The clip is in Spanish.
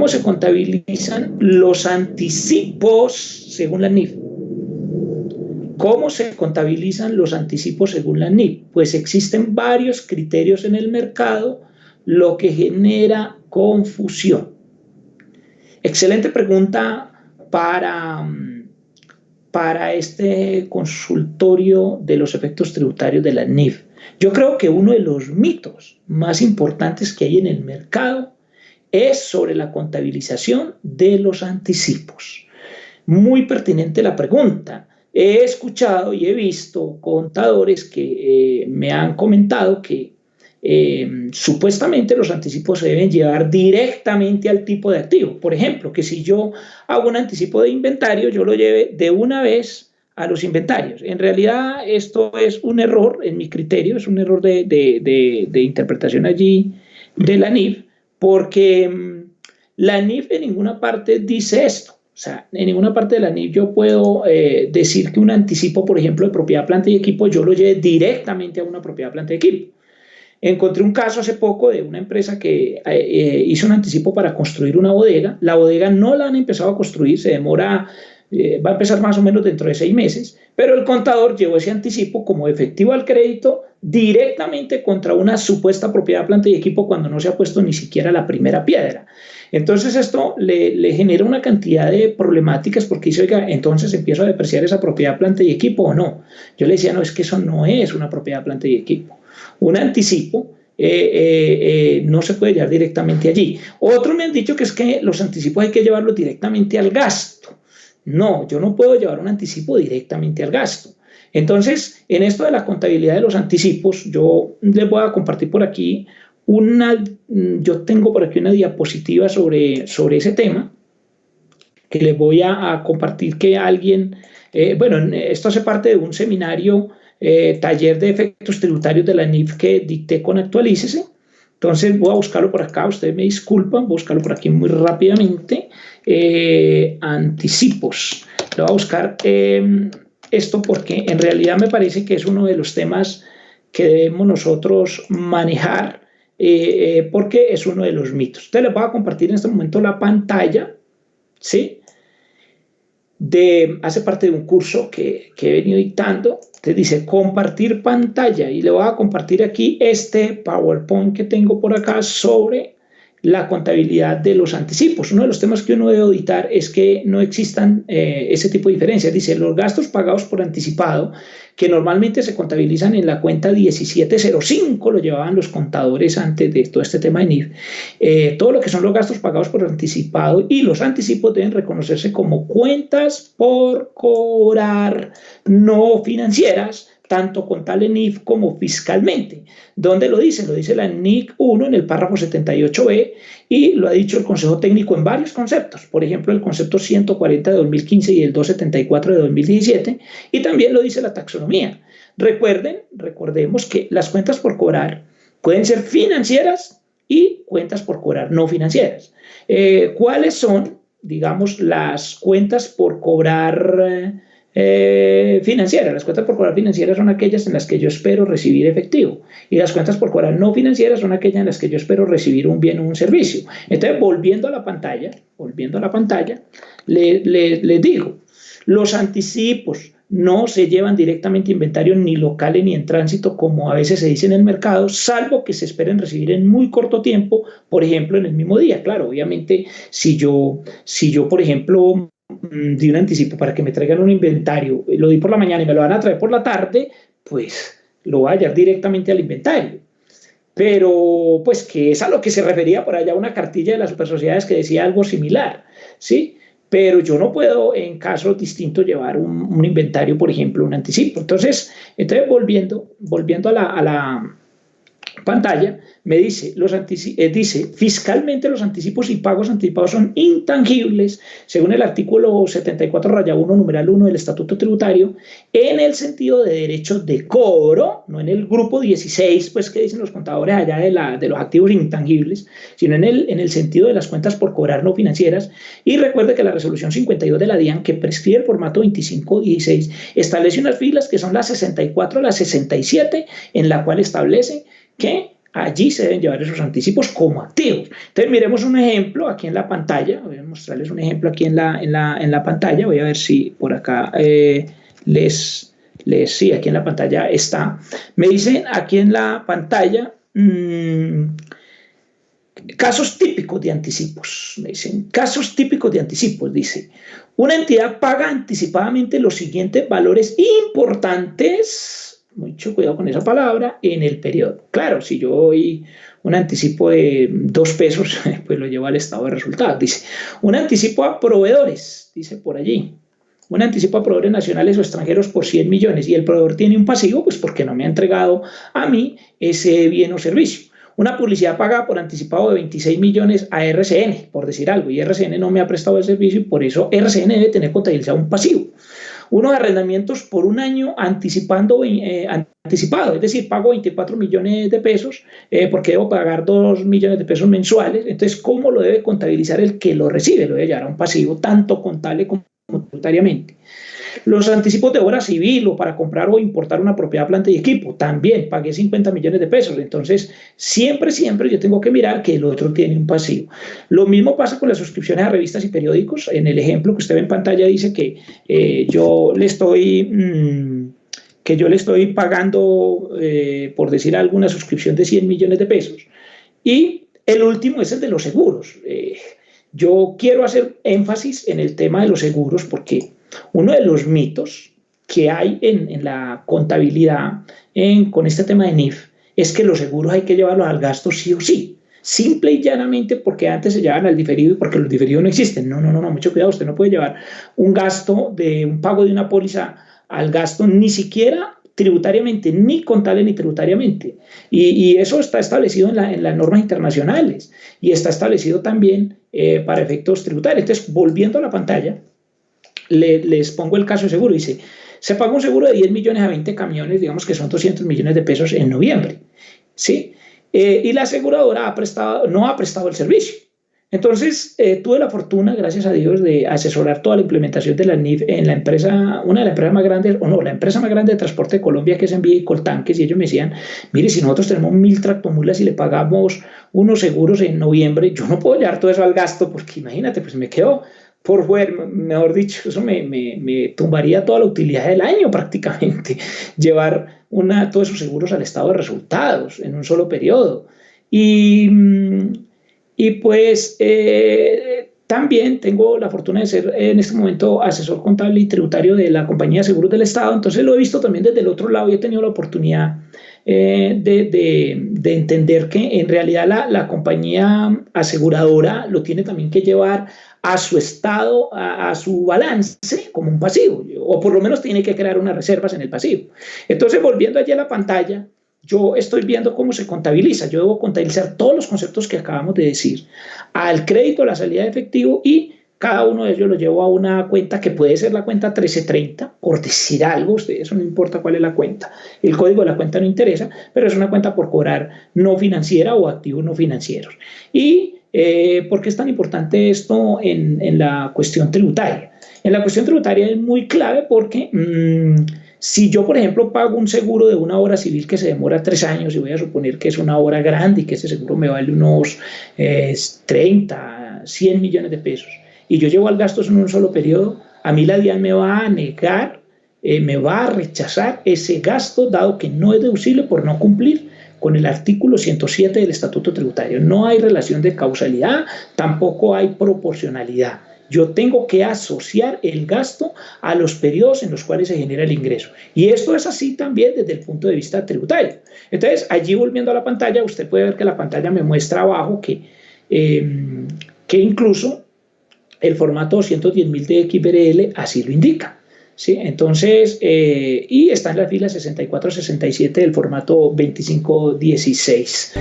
¿Cómo se contabilizan los anticipos según la NIF? ¿Cómo se contabilizan los anticipos según la NIF? Pues existen varios criterios en el mercado, lo que genera confusión. Excelente pregunta para este consultorio de los efectos tributarios de la NIF. Yo creo que uno de los mitos más importantes que hay en el mercado es sobre la contabilización de los anticipos. Muy pertinente la pregunta. He escuchado y he visto contadores que me han comentado que supuestamente los anticipos se deben llevar directamente al tipo de activo. Por ejemplo, que si yo hago un anticipo de inventario, yo lo lleve de una vez a los inventarios. En realidad esto es un error en mi criterio, es un error de interpretación allí de la NIF, porque la NIF en ninguna parte dice esto. O sea, en ninguna parte de la NIF yo puedo decir que un anticipo, por ejemplo, de propiedad, planta y equipo, yo lo lleve directamente a una propiedad, planta y equipo. Encontré un caso hace poco de una empresa que hizo un anticipo para construir una bodega. La bodega no la han empezado a construir, se demora, va a empezar más o menos dentro de 6 meses, pero el contador llevó ese anticipo como efectivo al crédito directamente contra una supuesta propiedad, planta y equipo cuando no se ha puesto ni siquiera la primera piedra. Entonces esto le genera una cantidad de problemáticas porque dice, oiga, entonces empiezo a depreciar esa propiedad, planta y equipo o no. Yo le decía, no, es que eso no es una propiedad, planta y equipo. Un anticipo no se puede llevar directamente allí. Otros me han dicho que es que los anticipos hay que llevarlos directamente al gasto. No, yo no puedo llevar un anticipo directamente al gasto. Entonces, en esto de la contabilidad de los anticipos, yo les voy a compartir por aquí yo tengo por aquí una diapositiva sobre ese tema que les voy a compartir que alguien, bueno, esto hace parte de un seminario, taller de efectos tributarios de la NIF que dicté con Actualícese. Entonces voy a buscarlo por acá, ustedes me disculpan, voy a buscarlo por aquí muy rápidamente. Anticipos. Le voy a buscar esto porque en realidad me parece que es uno de los temas que debemos nosotros manejar porque es uno de los mitos. Entonces les voy a compartir en este momento la pantalla, ¿sí? Hace parte de un curso que he venido dictando. Te dice compartir pantalla y le voy a compartir aquí este PowerPoint que tengo por acá sobre la contabilidad de los anticipos. Uno de los temas que uno debe auditar es que no existan ese tipo de diferencias. Dice, los gastos pagados por anticipado, que normalmente se contabilizan en la cuenta 1705, lo llevaban los contadores antes de todo este tema de NIF. Todo lo que son los gastos pagados por anticipado y los anticipos deben reconocerse como cuentas por cobrar no financieras, tanto contable NIF como fiscalmente. ¿Dónde lo dice? Lo dice la NIC 1 en el párrafo 78b y lo ha dicho el Consejo Técnico en varios conceptos, por ejemplo el concepto 140 de 2015 y el 274 de 2017, y también lo dice la taxonomía. Recordemos que las cuentas por cobrar pueden ser financieras y cuentas por cobrar no financieras. ¿Cuáles son, digamos, las cuentas por cobrar financieras? Las cuentas por cobrar financieras son aquellas en las que yo espero recibir efectivo y las cuentas por cobrar no financieras son aquellas en las que yo espero recibir un bien o un servicio. Entonces, volviendo a la pantalla, les digo, los anticipos no se llevan directamente a inventario ni locales ni en tránsito como a veces se dice en el mercado, salvo que se esperen recibir en muy corto tiempo, por ejemplo en el mismo día. Claro, obviamente si yo por ejemplo di un anticipo para que me traigan un inventario, lo di por la mañana y me lo van a traer por la tarde, pues lo voy a hallar directamente al inventario. Pero pues que es a lo que se refería por allá una cartilla de las supersociedades que decía algo similar, ¿sí? Pero yo no puedo en casos distintos llevar un inventario, por ejemplo, un anticipo. Entonces volviendo a la pantalla, me dice, dice, fiscalmente los anticipos y pagos anticipados son intangibles, según el artículo 74-1, numeral 1 del Estatuto Tributario, en el sentido de derechos de cobro, no en el grupo 16, pues que dicen los contadores allá de los activos intangibles, sino en el sentido de las cuentas por cobrar no financieras. Y recuerde que la resolución 52 de la DIAN, que prescribe el formato 2516, establece unas filas que son las 64 a las 67, en la cual establece que allí se deben llevar esos anticipos como activos. Entonces miremos un ejemplo aquí en la pantalla, voy a mostrarles un ejemplo aquí en la pantalla, voy a ver si por acá sí, aquí en la pantalla está. Me dicen aquí en la pantalla casos típicos de anticipos. Me dicen casos típicos de anticipos. Dice, una entidad paga anticipadamente los siguientes valores importantes, mucho cuidado con esa palabra, en el periodo. Claro, si yo doy un anticipo de 2 pesos, pues lo llevo al estado de resultados. Dice, un anticipo a proveedores, dice por allí. Un anticipo a proveedores nacionales o extranjeros por 100 millones y el proveedor tiene un pasivo, pues porque no me ha entregado a mí ese bien o servicio. Una publicidad pagada por anticipado de 26 millones a RCN, por decir algo, y RCN no me ha prestado el servicio y por eso RCN debe tener contabilizado un pasivo. Unos arrendamientos por un año anticipado, es decir, pago 24 millones de pesos porque debo pagar 2 millones de pesos mensuales. Entonces, ¿cómo lo debe contabilizar el que lo recibe? Lo debe llevar a un pasivo tanto contable como tributariamente. Los anticipos de obra civil o para comprar o importar una propiedad, planta y equipo, también pagué 50 millones de pesos. Entonces, siempre yo tengo que mirar que el otro tiene un pasivo. Lo mismo pasa con las suscripciones a revistas y periódicos. En el ejemplo que usted ve en pantalla dice que yo le estoy pagando, por decir alguna suscripción de 100 millones de pesos. Y el último es el de los seguros. Yo quiero hacer énfasis en el tema de los seguros porque uno de los mitos que hay en la contabilidad con este tema de NIF es que los seguros hay que llevarlos al gasto sí o sí, simple y llanamente porque antes se llevaban al diferido y porque los diferidos no existen. No, mucho cuidado, usted no puede llevar un gasto de un pago de una póliza al gasto ni siquiera tributariamente, ni contable ni tributariamente. Y eso está establecido en las normas internacionales y está establecido también para efectos tributarios. Entonces, volviendo a la pantalla, les pongo el caso de seguro. Dice, se paga un seguro de 10 millones a 20 camiones, digamos que son 200 millones de pesos en noviembre, ¿sí? Y la aseguradora no ha prestado el servicio. Entonces, tuve la fortuna, gracias a Dios, de asesorar toda la implementación de la NIF en la empresa, una de las empresas más grandes, o no, la empresa más grande de transporte de Colombia, que es Envía y Coltanques, y ellos me decían, mire, si nosotros tenemos 1000 tractomulas y le pagamos unos seguros en noviembre, yo no puedo llevar todo eso al gasto, porque imagínate, pues me quedo por fuera, mejor dicho, eso me tumbaría toda la utilidad del año prácticamente, llevar todos esos seguros al estado de resultados en un solo periodo. Y pues también tengo la fortuna de ser en este momento asesor contable y tributario de la Compañía de Seguros del Estado, entonces lo he visto también desde el otro lado y he tenido la oportunidad de entender que en realidad la compañía aseguradora lo tiene también que llevar a su estado, a su balance como un pasivo, o por lo menos tiene que crear unas reservas en el pasivo. Entonces, volviendo allí a la pantalla, yo estoy viendo cómo se contabiliza. Yo debo contabilizar todos los conceptos que acabamos de decir, al crédito, a la salida de efectivo, y cada uno de ellos lo llevo a una cuenta que puede ser la cuenta 1330, por decir algo, eso no importa cuál es la cuenta, el código de la cuenta no interesa, pero es una cuenta por cobrar no financiera o activos no financieros. ¿Y por qué es tan importante esto en la cuestión tributaria? En la cuestión tributaria es muy clave porque si yo, por ejemplo, pago un seguro de una obra civil que se demora 3 años y voy a suponer que es una obra grande y que ese seguro me vale unos 30, 100 millones de pesos y yo llevo al gasto en un solo periodo, a mí la DIAN me va a negar, me va a rechazar ese gasto dado que no es deducible por no cumplir con el artículo 107 del Estatuto Tributario. No hay relación de causalidad, tampoco hay proporcionalidad. Yo tengo que asociar el gasto a los periodos en los cuales se genera el ingreso. Y esto es así también desde el punto de vista tributario. Entonces, allí volviendo a la pantalla, usted puede ver que la pantalla me muestra abajo que incluso el formato 210.000 de XBRL así lo indica. ¿Sí? Entonces, y está en la fila 64-67 del formato 2516.